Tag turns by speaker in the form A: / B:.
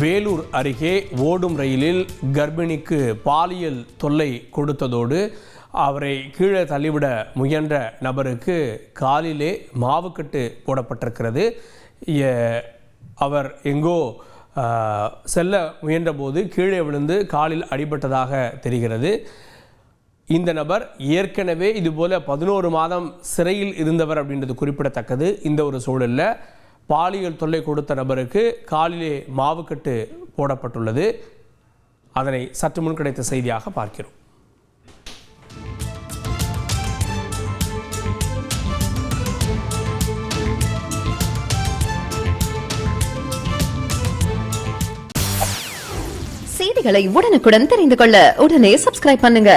A: வேலூர் அருகே ஓடும் ரயிலில் கர்ப்பிணிக்கு பாலியல் தொல்லை கொடுத்ததோடு அவரை கீழே தள்ளிவிட முயன்ற நபருக்கு காலிலே மாவுக்கட்டு போடப்பட்டிருக்கிறது. அவர் எங்கோ செல்ல முயன்றபோது கீழே விழுந்து காலில் அடிபட்டதாக தெரிகிறது. இந்த நபர் ஏற்கனவே இதுபோல 11 மாதம் சிறையில் இருந்தவர் அப்படின்றது குறிப்பிடத்தக்கது. இந்த ஒரு சூழலில் பாலியல் தொல்லை கொடுத்த நபருக்கு காலிலே மாவுக்கட்டு போடப்பட்டுள்ளது. அதனை சற்று முன் கிடைத்த செய்தியாக பார்க்கிறோம்.
B: செய்திகளை உடனுக்குடன் தெரிந்து கொள்ள உடனே சப்ஸ்கிரைப் பண்ணுங்க.